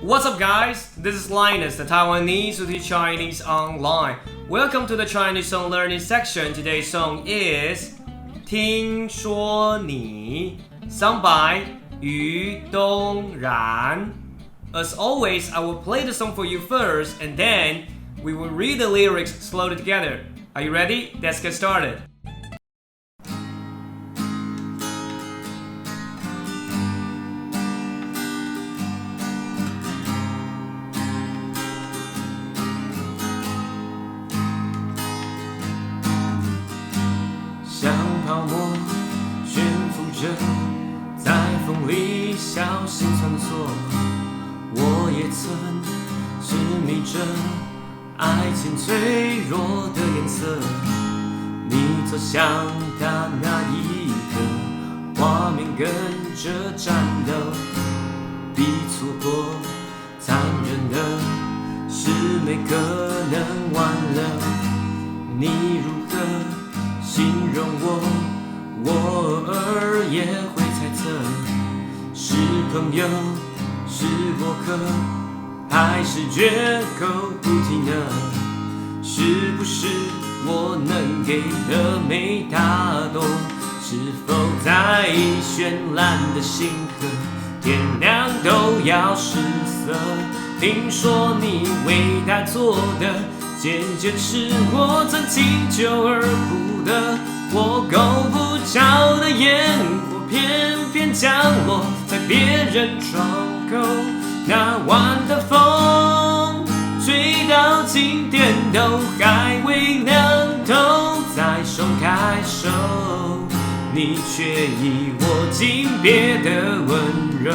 What's up, guys? This is Linus, the Taiwanese who teach Chinese online. Welcome to the Chinese song learning section. Today's song is 听说你 sung by Yu Dongran. As always, I will play the song for you first, and then we will read the lyrics slowly together. Are you ready? Let's get started. 像泡沫悬浮着，在风里小心穿梭。我也曾痴迷着爱情脆弱的颜色。你走向的那一刻，画面跟着颤抖。比错过残忍的是没可能挽留。你如何形容我儿也会猜测，是朋友，是过客，还是绝口不提呢？是不是我能给的没他多？是否在绚烂的星河，天亮都要失色？听说你为他做的，渐渐是我曾经救而不得。我够不着的烟火，偏偏降落在别人窗口。那晚的风，吹到今天都还未凉透。再松开手，你却以我紧别的温柔。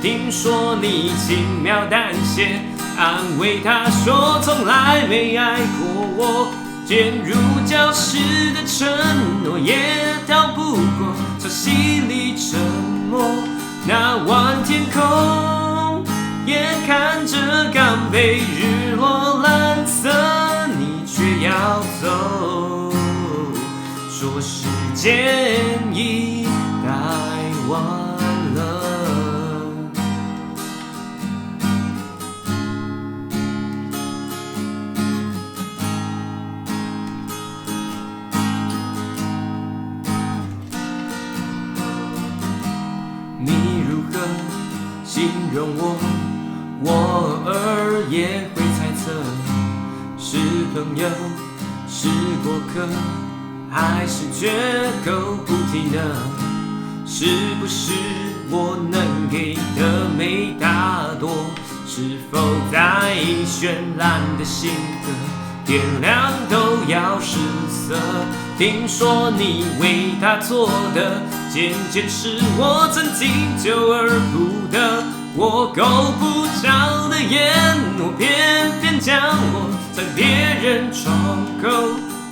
听说你轻描淡写安慰他说从来没爱过我，渐入礁石的承诺也逃不过潮汐里沉没。那晚天空，眼看着刚被日落蓝色，你却要走，说时间已太晚了。你如何形容我儿也会猜测，是朋友，是过客，还是绝口不提呢？是不是我能给的没他多？是否在绚烂的星河，天亮都要失色？听说你为他做的，渐渐是我曾经救而不得。我够不着的烟火，偏偏降落在别人窗口。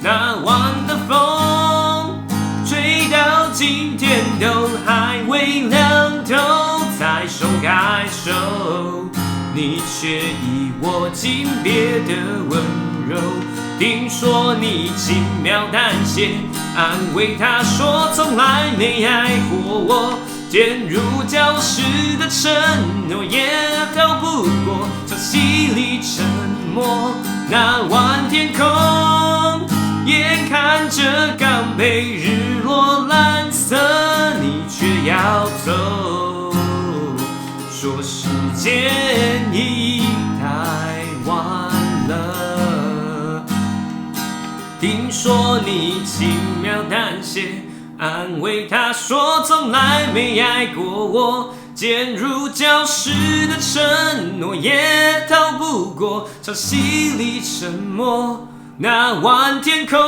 那晚的风，吹到今天都还未凉透。才松开手，你却以我紧别的温柔。听说你轻描淡写安慰他说从来没爱过我，渐入礁石的承诺也逃不过潮汐里沉没。那晚天空，眼看着刚被日落蓝色，你却要走，说时间已太晚了。听说你轻描淡写安慰他说从来没爱过我，渐入礁石的承诺也逃不过潮汐里沉没。那晚天空，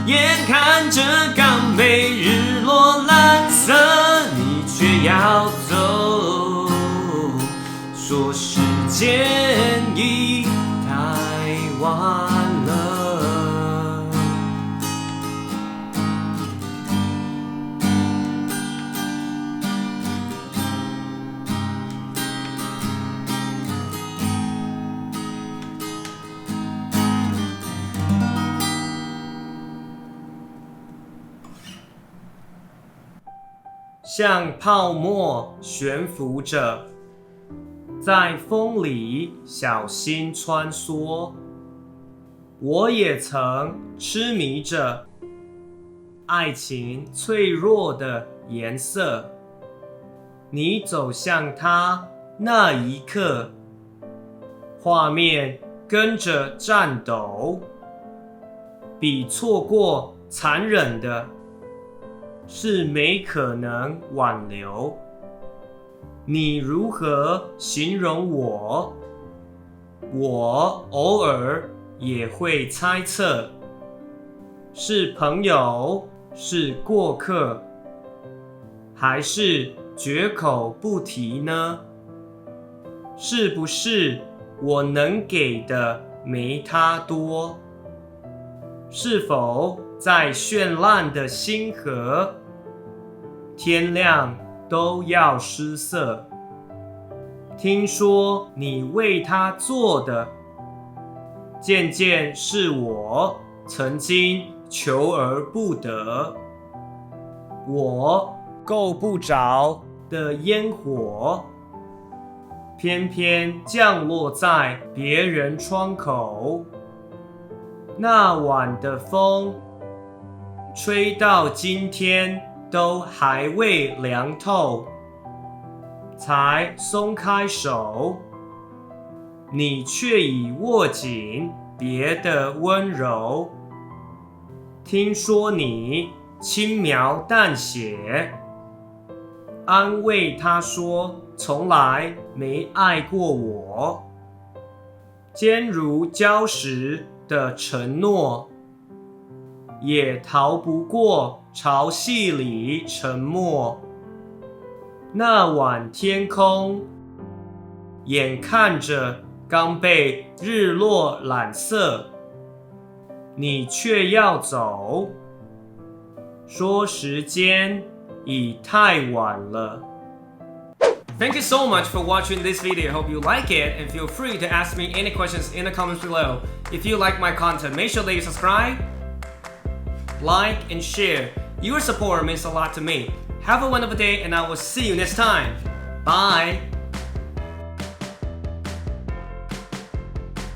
眼看着刚被日落蓝色，你却要走，说时间已太晚了。像泡沫悬浮着，在风里小心穿梭。我也曾痴迷着爱情脆弱的颜色，你走向它那一刻，画面跟着颤抖，比错过残忍的，是没可能挽留。你如何形容我？我偶尔也会猜测，是朋友，是过客，还是绝口不提呢？是不是我能给的没他多？是否在绚烂的星河，天亮都要失色？听说你为他做的，渐渐是我曾经求而不得，我够不着的烟火，偏偏降落在别人窗口。那晚的风，吹到今天都还未凉透，才松开手，你却已握紧别的温柔。听说你轻描淡写，安慰他说从来没爱过我。坚如礁石的承诺，也逃不过潮汐里沉默。那晚天空，眼看着刚被日落染色，你却要走，说时间已太晚了。Thank you so much for watching this video. Hope you like it, and feel free to ask me any questions in the comments below. If you like my content, make sure that you subscribe, like, and share. Your support means a lot to me. Have a wonderful day, and I will see you next time. Bye!